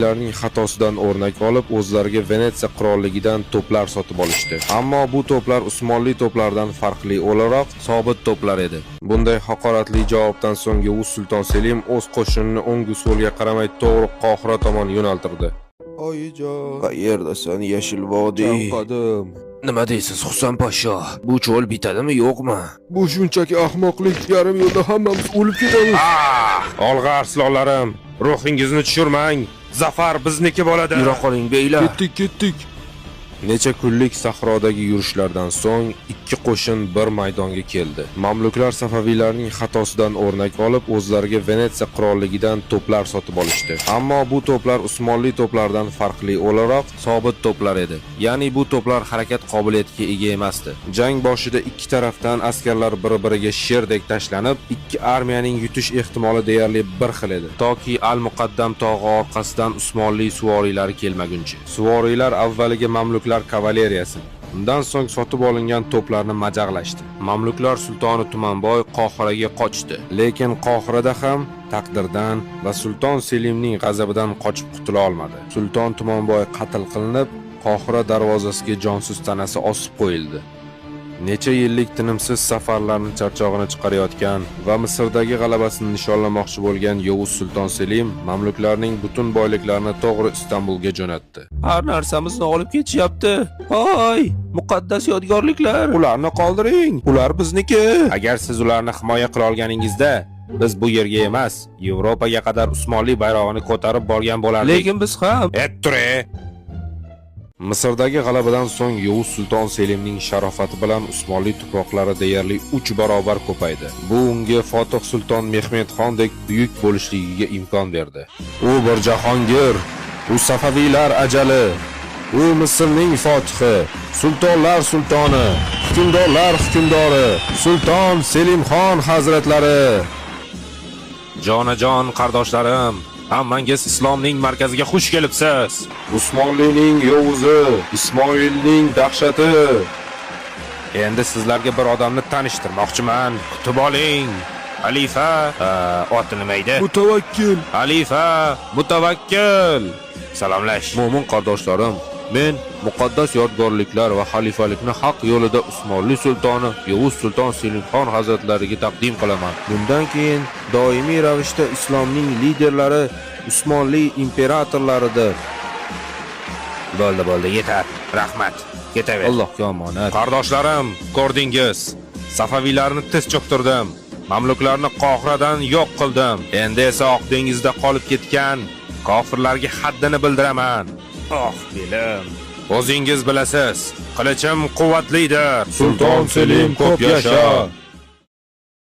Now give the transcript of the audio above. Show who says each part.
Speaker 1: Ularning xatosidan o'rnak olib, o'zlariga Venetsiya qirolligidan to'plar sotib olishdi. Ammo bu to'plar Usmonli to'plardan farqli o'laroq sobit to'plar edi. Bunday haqoratli javobdan so'ng Yovuz Sulton Selim o'z qo'shinini o'ng so'lga qaramay to'g'ri Qohira tomon yo'naltirdi. Oyijon, qayerdasan yashil vodiy? Chanqadim.
Speaker 2: Nima deysiz Husan Podsho? Bu cho'l bitadimi, yo'qmi?
Speaker 1: Bu shunchaki ahmoqlik, yarim yo'lda hammamiz o'lib ketamiz. Olg'a arslonlarim, ruhingizni tushirmang. Zafar bizniki bo'ladi.
Speaker 2: Yura qoling beylar.
Speaker 1: Ketdik. Necha kunlik sahrodagi yurishlardan so'ng ikki qo'shin bir maydonga keldi. Mamluklar Safaviylarning xatosidan o'rnak olib, o'zlariga Venetsiya qirolligidan to'plar sotib olishdi. Ammo bu to'plar Usmonli to'plardan farqli o'laroq sobit to'plar edi. Ya'ni bu to'plar harakat qobiliyatiga ega emasdi. Jang boshida ikki tarafdan askarlar bir-biriga sherdek tashlanib, ikki armiyaning yutish ehtimoli deyarli bir xil edi. Toki Al-Muqaddam tog'i orqasidan Usmonli suvoriylari kelmaguncha. Suvoriylar avvaliga mamluklar kavaleriyasi, undan so'ng sotib olingan to'plarni majaqlashdi. Mamluklar sultoni Tumanboy Qohiraga qochdi, lekin Qohirada ham taqdirdan va Sulton Selimning g'azabidan qochib qutula olmadi. Sulton Tumanboy qatl qilinib, Qohira darvozasiga jonsiz tanasi osib qo'yildi. Necha yillik tinimsiz safarlarni charchog'ini chiqarayotgan va Misrdagi g'alabasini nishonlamoqchi bo'lgan Yovuz Sulton Selim mamluklarning butun boyliklarini to'g'ri Istanbulga jo'natdi.
Speaker 2: Har narsamizni olib ketishyapti. Voy, muqaddas yodgorliklar.
Speaker 1: Ularni qoldiring, ular bizniki. Agar siz ularni himoya qila olganingizda, biz bu yerga emas, Yevropaga qadar Usmonli bayrog'ini ko'tarib borgan bo'lardik.
Speaker 2: Lekin biz ham
Speaker 1: Ture. Misrdagi g'alabadan so'ng Yovuz Sulton Selimning sharofati bilan Usmonli tuproqlari deyarli 3 barobar ko'paydi. Bu unga Fotih Sulton Mehmedxondek buyuk bo'lishligiga imkon berdi. U bir jahongir, u Safaviylar ajali, u Misrning fotihi, sultonlar sultoni, hukmdorlar hukmdori, Sulton Selimxon hazratlari. Jonajon qardoshlarim, hammangiz islomning markaziga xush kelibsiz. Usmonlining Yovuzi, Ismoilning dahshati. Endi sizlarga bir odamni tanishtirmoqchiman. Kutib oling. Xalifa, oti nima edi?
Speaker 2: Mutawakkil.
Speaker 1: Xalifa, Mutawakkil. Salomlash. Mo'min qardoshlarim, men muqaddas yodgorliklar va xalifalikni haq yo'lida Usmonli sultoni Yovuz Sulton Selimxon hazratlariga taqdim qilaman. Bundan keyin doimiy ravishda islomning liderlari Usmonli imperatorlaridir.
Speaker 2: Bo'ldi, yetar. Rahmat. Ketaver.
Speaker 1: Allohga omonat. Qardoshlarim, ko'rdingiz. Safaviylarni tez cho'ktirdim. Mamluklarni Qohiradan yo'q qildim. Endi esa Oq dengizda qolib ketgan kofirlarga haddini bildiraman. Belim. O'zingiz bilasiz, qilichim quvvatlidir. Sulton Selim ko'p yasha.